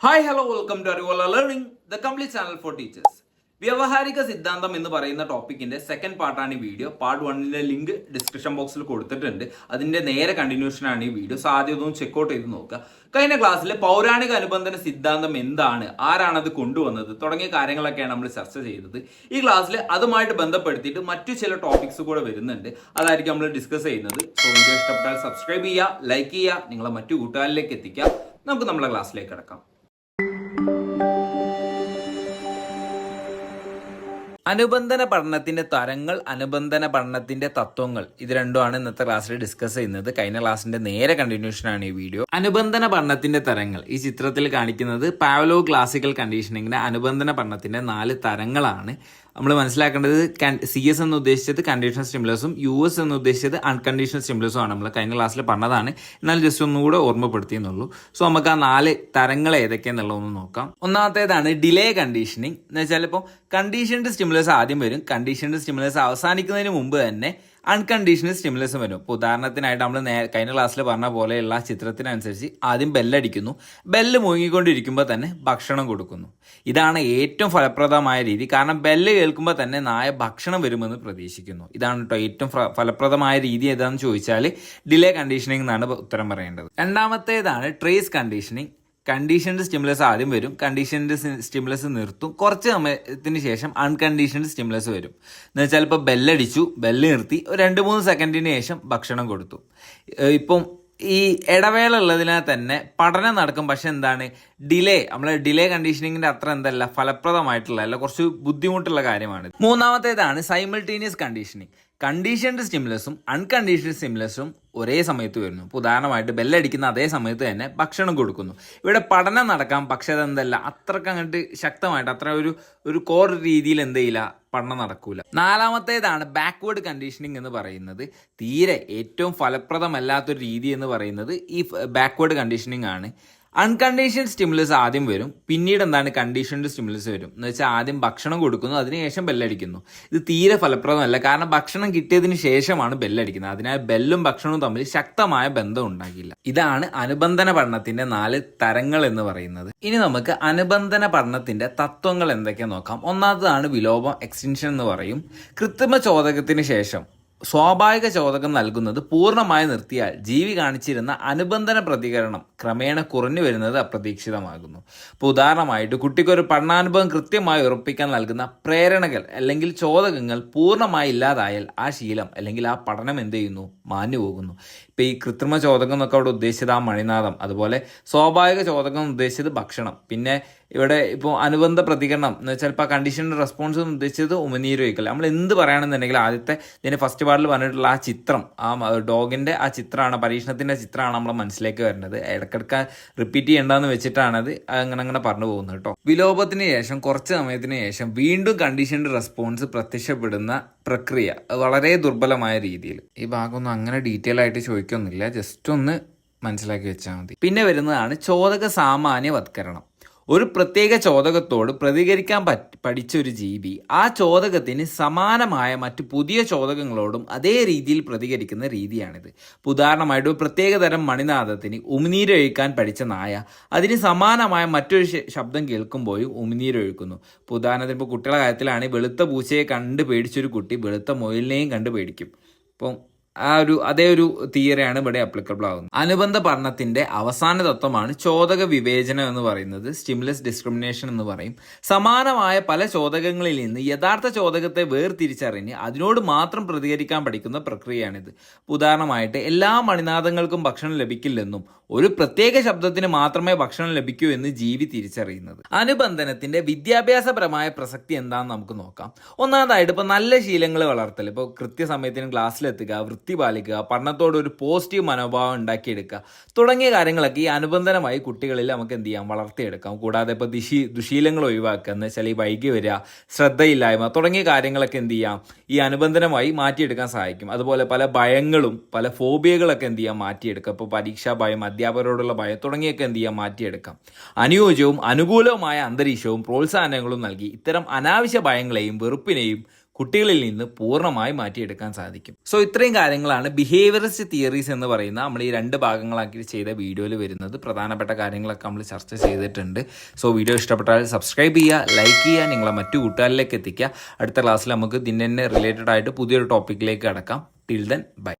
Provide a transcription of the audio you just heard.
Hi hello welcome to അറിവുള്ള learning the complete channel for teachers. വ്യവഹാരിക സിദ്ധാന്തം എന്ന് പറയുന്ന ടോപ്പിക്കിന്റെ സെക്കൻഡ് പാർട്ടാണ് ഈ വീഡിയോ. പാർട്ട് 1ന്റെ ലിങ്ക് ഡിസ്ക്രിപ്ഷൻ ബോക്സിൽ കൊടുത്തിട്ടുണ്ട്. അതിന്റെ നേരെ കണ്ടിന്യൂഷൻ ആണ് ഈ വീഡിയോ. സോ ആദ്യം ഒന്നും ചെക്കൗട്ട് ചെയ്ത് നോക്കുക. കഴിഞ്ഞ ക്ലാസ്സിൽ പൗരാണിക അനുബന്ധന സിദ്ധാന്തം എന്താണ്, ആരാണത് കൊണ്ടുവന്നത് തുടങ്ങിയ കാര്യങ്ങളൊക്കെയാണ് നമ്മൾ ചർച്ച ചെയ്തത്. ഈ ക്ലാസ്സിൽ അതുമായിട്ട് ബന്ധപ്പെടുത്തിയിട്ട് മറ്റു ചില ടോപ്പിക്സ് കൂടെ വരുന്നുണ്ട്. അതായിരിക്കും നമ്മൾ ഡിസ്കസ് ചെയ്യുന്നത്. സോ വീഡിയോ ഇഷ്ടപ്പെട്ടാൽ സബ്സ്ക്രൈബ് ചെയ്യുക, ലൈക്ക് ചെയ്യുക, നിങ്ങളെ മറ്റു കൂട്ടുകാരിലേക്ക് എത്തിക്കുക. നമുക്ക് നമ്മുടെ ക്ലാസ്സിലേക്ക് കിടക്കാം. അനുബന്ധന പഠനത്തിന്റെ തരങ്ങൾ, അനുബന്ധന പഠനത്തിന്റെ തത്വങ്ങൾ, ഇത് രണ്ടുമാണ് ഇന്നത്തെ ക്ലാസ്സിൽ ഡിസ്കസ് ചെയ്യുന്നത്. കഴിഞ്ഞ ക്ലാസ്സിന്റെ നേരെ കണ്ടിന്യൂഷൻ ആണ് ഈ വീഡിയോ. അനുബന്ധന പഠനത്തിന്റെ തരങ്ങൾ ഈ ചിത്രത്തിൽ കാണിക്കുന്നത് പാവലോ ക്ലാസിക്കൽ കണ്ടീഷനിങ്ങിന്റെ അനുബന്ധന പഠനത്തിന്റെ 4 തരങ്ങളാണ്. നമ്മൾ മനസ്സിലാക്കേണ്ടത് CS എന്ന് ഉദ്ദേശിച്ചത് കണ്ടീഷണൽ സ്റ്റിമുലസും US എന്ന് ഉദ്ദേശിച്ചത് അൺകണ്ടീഷണൽ സ്റ്റിമുലസും ആണ്. നമ്മൾ കഴിഞ്ഞ ക്ലാസ്സിൽ പറഞ്ഞതാണ്, എന്നാൽ ജസ്റ്റ് ഒന്നുകൂടെ ഓർമ്മപ്പെടുത്തിയെന്നുള്ളൂ. സോ നമുക്ക് ആ 4 തരങ്ങൾ ഏതൊക്കെയാണെന്നുള്ളതൊന്ന് നോക്കാം. ഒന്നാമത്തേതാണ് ഡിലേ കണ്ടീഷനിങ്. എന്ന് വെച്ചാൽ ഇപ്പോൾ കണ്ടീഷൻഡ് സ്റ്റിമുലസ് ആദ്യം വരും, കണ്ടീഷൻഡ് സ്റ്റിമുലസ് അവസാനിക്കുന്നതിന് മുമ്പ് തന്നെ അൺകണ്ടീഷണൽ സ്റ്റിമുലസ് വരും. ഇപ്പോൾ ഉദാഹരണത്തിനായിട്ട് നമ്മൾ കഴിഞ്ഞ ക്ലാസ്സിൽ പറഞ്ഞ പോലെയുള്ള ചിത്രത്തിനനുസരിച്ച് ആദ്യം ബെല്ലടിക്കുന്നു, ബെല്ല് മുഴുകിക്കൊണ്ടിരിക്കുമ്പോൾ തന്നെ ഭക്ഷണം കൊടുക്കുന്നു. ഇതാണ് ഏറ്റവും ഫലപ്രദമായ രീതി. കാരണം ബെല്ല് കേൾക്കുമ്പോൾ തന്നെ നായ ഭക്ഷണം വരുമെന്ന് പ്രതീക്ഷിക്കുന്നു. ഇതാണ് കേട്ടോ ഏറ്റവും ഫലപ്രദമായ രീതി. ഏതാണെന്ന് ചോദിച്ചാൽ ഡിലേ കണ്ടീഷനിങ് എന്നാണ് ഉത്തരം പറയേണ്ടത്. രണ്ടാമത്തേതാണ് ട്രേസ് കണ്ടീഷനിങ്. കണ്ടീഷൻഡ് സ്റ്റിമുലസ് ആദ്യം വരും, കണ്ടീഷൻഡ് സ്റ്റിമുലസ് നിർത്തും, കുറച്ച് സമയത്തിന് ശേഷം അൺകണ്ടീഷൻഡ് സ്റ്റിമുലസ് വരും. എന്ന് വെച്ചാൽ ഇപ്പോൾ ബെല്ലടിച്ചു, ബെല്ല് നിർത്തി, ഒരു 2-3 സെക്കൻഡിന് ശേഷം ഭക്ഷണം കൊടുത്തു. ഇപ്പം ഈ ഇടവേള ഉള്ളതിനാൽ തന്നെ പഠനം നടക്കും. പക്ഷെ എന്താണ് നമ്മളെ ഡിലേ കണ്ടീഷനിങ്ങിന്റെ അത്ര എന്തല്ല ഫലപ്രദമായിട്ടുള്ള അല്ല, കുറച്ച് ബുദ്ധിമുട്ടുള്ള കാര്യമാണ്. മൂന്നാമത്തേതാണ് സൈമിൾട്ടേനിയസ് കണ്ടീഷനിങ്. കണ്ടീഷൻഡ് സ്റ്റിമുലസും അൺകണ്ടീഷൻഡ് സ്റ്റിമുലസും ഒരേ സമയത്ത് വരുന്നു. ഇപ്പോൾ ഉദാഹരണമായിട്ട് ബെല്ലടിക്കുന്ന അതേ സമയത്ത് തന്നെ ഭക്ഷണം കൊടുക്കുന്നു. ഇവിടെ പഠനം നടക്കാം, പക്ഷെ അതെന്തല്ല അത്രക്ക് അങ്ങോട്ട് ശക്തമായിട്ട് അത്ര ഒരു കോർ രീതിയിൽ എന്ത് ചെയ്യില്ല, പഠനം നടക്കൂല. നാലാമത്തേതാണ് ബാക്ക്വേർഡ് കണ്ടീഷനിങ് എന്ന് പറയുന്നത്. തീരെ ഏറ്റവും ഫലപ്രദമല്ലാത്തൊരു രീതി എന്ന് പറയുന്നത് ഈ ബാക്ക്വേർഡ് കണ്ടീഷനിങ് ആണ്. അൺകണ്ടീഷൻഡ് സ്റ്റിമുലസ് ആദ്യം വരും, പിന്നീട് എന്താണ് കണ്ടീഷൻഡ് സ്റ്റിമുലസ് വരും. എന്ന് വെച്ചാൽ ആദ്യം ഭക്ഷണം കൊടുക്കുന്നു, അതിനുശേഷം ബെല്ലടിക്കുന്നു. ഇത് തീരെ ഫലപ്രദമല്ല, കാരണം ഭക്ഷണം കിട്ടിയതിന് ശേഷമാണ് ബെല്ലടിക്കുന്നത്. അതിനാൽ ബെല്ലും ഭക്ഷണവും തമ്മിൽ ശക്തമായ ബന്ധം ഉണ്ടാകില്ല. ഇതാണ് അനുബന്ധന പഠനത്തിന്റെ 4 തരങ്ങൾ എന്ന് പറയുന്നത്. ഇനി നമുക്ക് അനുബന്ധന പഠനത്തിന്റെ തത്വങ്ങൾ എന്തൊക്കെയാ നോക്കാം. ഒന്നാമതാണ് വിലോപം, എക്സ്റ്റൻഷൻ എന്ന് പറയും. കൃത്രിമ ചോദകത്തിന് ശേഷം സ്വാഭാവിക ചോദകം നൽകുന്നത് പൂർണ്ണമായി നിർത്തിയാൽ ജീവി കാണിച്ചിരുന്ന അനുബന്ധന പ്രതികരണം ക്രമേണ കുറഞ്ഞു വരുന്നത് അപ്രതീക്ഷിതമാകുന്നു. ഇപ്പോൾ ഉദാഹരണമായിട്ട് കുട്ടിക്കൊരു പഠനാനുഭവം കൃത്യമായി ഉറപ്പിക്കാൻ നൽകുന്ന പ്രേരണകൾ അല്ലെങ്കിൽ ചോദകങ്ങൾ പൂർണ്ണമായി ഇല്ലാതായാൽ ആ ശീലം അല്ലെങ്കിൽ ആ പഠനം എന്ത് ചെയ്യുന്നു, മാഞ്ഞു പോകുന്നു. ഇപ്പോൾ ഈ കൃത്രിമ ചോദകം എന്നൊക്കെ അവിടെ ഉദ്ദേശിച്ചത് ആ മണിനാദം, അതുപോലെ സ്വാഭാവിക ചോദകം ഉദ്ദേശിച്ചത് ഭക്ഷണം, പിന്നെ ഇവിടെ ഇപ്പോൾ അനുബന്ധ പ്രതികരണം എന്ന് വെച്ചാൽ ഇപ്പോൾ കണ്ടീഷണൽ റെസ്പോൺസ് എന്ന് ഉദ്ദേശിച്ചത് ഉമിനീര് ഒഴിക്കൽ. നമ്മൾ എന്ത് പറയുകയാണെന്നുണ്ടെങ്കിൽ ആദ്യത്തെ ഇതിന് ഫസ്റ്റ് പാർട്ടിൽ പറഞ്ഞിട്ടുള്ള ആ ചിത്രം, ആ ഡോഗിൻ്റെ ആ ചിത്രമാണ്, പരീക്ഷണത്തിൻ്റെ ചിത്രമാണ് നമ്മളെ മനസ്സിലേക്ക് വരേണ്ടത്. ഇടയ്ക്കിടയ്ക്ക് റിപ്പീറ്റ് ചെയ്യേണ്ടതെന്ന് വെച്ചിട്ടാണത് അങ്ങനെ പറഞ്ഞു പോകുന്നത് കേട്ടോ. വിലോപത്തിന് ശേഷം കുറച്ച് സമയത്തിന് ശേഷം വീണ്ടും കണ്ടീഷണൽ റെസ്പോൺസ് പ്രത്യക്ഷപ്പെടുന്ന പ്രക്രിയ വളരെ ദുർബലമായ രീതിയിൽ. ഈ ഭാഗമൊന്നും അങ്ങനെ ഡീറ്റെയിൽ ആയിട്ട് ചോദിക്കൊന്നുമില്ല, ജസ്റ്റ് ഒന്ന് മനസ്സിലാക്കി വെച്ചാൽ മതി. പിന്നെ വരുന്നതാണ് ചോദക സാമാന്യവത്കരണം. ഒരു പ്രത്യേക ചോദകത്തോട് പ്രതികരിക്കാൻ പഠിച്ച ഒരു ജീവി ആ ചോദകത്തിന് സമാനമായ മറ്റു പുതിയ ചോദകങ്ങളോടും അതേ രീതിയിൽ പ്രതികരിക്കുന്ന രീതിയാണിത്. ഉദാഹരണമായിട്ട് ഒരു പ്രത്യേകതരം മണിനാദത്തിന് ഉമിനീരൊഴിക്കാൻ പഠിച്ച നായ അതിന് സമാനമായ മറ്റൊരു ശബ്ദം കേൾക്കുമ്പോഴും ഉമിനീരൊഴിക്കുന്നു. ഉദാഹരണത്തിന് ഇപ്പോൾ കുട്ടികളുടെ കാര്യത്തിലാണ്, വെളുത്ത പൂച്ചയെ കണ്ട് പേടിച്ചൊരു കുട്ടി വെളുത്ത മുയലിനെയും കണ്ട് പേടിക്കും. ഇപ്പം അതേ ഒരു തിയറിയാണ് ഇവിടെ അപ്ലിക്കബിൾ ആകുന്നത്. അനുബന്ധ പഠനത്തിന്റെ അവസാന തത്വമാണ് ചോദക വിവേചനം എന്ന് പറയുന്നത്. സ്റ്റിമുലസ് ഡിസ്ക്രിമിനേഷൻ എന്ന് പറയും. സമാനമായ പല ചോദകങ്ങളിൽ നിന്ന് യഥാർത്ഥ ചോദകത്തെ വേർതിരിച്ചറിഞ്ഞ് അതിനോട് മാത്രം പ്രതികരിക്കാൻ പഠിക്കുന്ന പ്രക്രിയയാണിത്. ഉദാഹരണമായിട്ട് എല്ലാ മണിനാദങ്ങൾക്കും ഭക്ഷണം ലഭിക്കില്ലെന്നും ഒരു പ്രത്യേക ശബ്ദത്തിന് മാത്രമേ ഭക്ഷണം ലഭിക്കൂ എന്ന് ജീവി തിരിച്ചറിയുന്നത്. അനുബന്ധനത്തിന്റെ വിദ്യാഭ്യാസപരമായ പ്രസക്തി എന്താണെന്ന് നമുക്ക് നോക്കാം. ഒന്നാമതായിട്ട് ഇപ്പോൾ നല്ല ശീലങ്ങൾ വളർത്തൽ, ഇപ്പോൾ കൃത്യസമയത്തിന് ക്ലാസ്സിലെത്തുക, വൃത്തി പാലിക്കുക, പഠനത്തോട് ഒരു പോസിറ്റീവ് മനോഭാവം ഉണ്ടാക്കിയെടുക്കുക തുടങ്ങിയ കാര്യങ്ങളൊക്കെ ഈ അനുബന്ധനമായി കുട്ടികളിൽ നമുക്ക് എന്ത് ചെയ്യാം, വളർത്തിയെടുക്കാം. കൂടാതെ ഇപ്പോൾ ദുശീലങ്ങൾ ഒഴിവാക്കുക എന്ന് വെച്ചാൽ ഈ വൈകി വരിക, ശ്രദ്ധയില്ലായ്മ തുടങ്ങിയ കാര്യങ്ങളൊക്കെ എന്ത് ചെയ്യാം, ഈ അനുബന്ധനമായി മാറ്റിയെടുക്കാൻ സഹായിക്കും. അതുപോലെ പല ഭയങ്ങളും പല ഫോബിയകളൊക്കെ എന്ത് ചെയ്യാം, മാറ്റിയെടുക്കുക. ഇപ്പോൾ പരീക്ഷാ ഭയം, അധ്യാപകരോടുള്ള ഭയം തുടങ്ങിയൊക്കെ എന്ത് ചെയ്യാം, മാറ്റിയെടുക്കാം. അനുയോജ്യവും അനുകൂലവുമായ അന്തരീക്ഷവും പ്രോത്സാഹനങ്ങളും നൽകി ഇത്തരം അനാവശ്യ ഭയങ്ങളെയും വെറുപ്പിനെയും കുട്ടികളിൽ നിന്ന് പൂർണ്ണമായി മാറ്റിയെടുക്കാൻ സാധിക്കും. സോ ഇത്രയും കാര്യങ്ങളാണ് ബിഹേവിയറിസ്റ്റ് തിയറീസ് എന്ന് പറയുന്ന നമ്മൾ ഈ 2 ഭാഗങ്ങളാക്കി ചെയ്ത വീഡിയോയിൽ വരുന്നത്. പ്രധാനപ്പെട്ട കാര്യങ്ങളൊക്കെ നമ്മൾ ചർച്ച ചെയ്തിട്ടുണ്ട്. സോ വീഡിയോ ഇഷ്ടപ്പെട്ടാൽ സബ്സ്ക്രൈബ് ചെയ്യുക, ലൈക്ക് ചെയ്യുക, നിങ്ങളെ മറ്റു കൂട്ടുകാരിലേക്ക് എത്തിക്കുക. അടുത്ത ക്ലാസ്സിൽ നമുക്ക് ഇതിന് തന്നെ റിലേറ്റഡ് ആയിട്ട് പുതിയൊരു ടോപ്പിക്കിലേക്ക് കടക്കാം. Till then bye.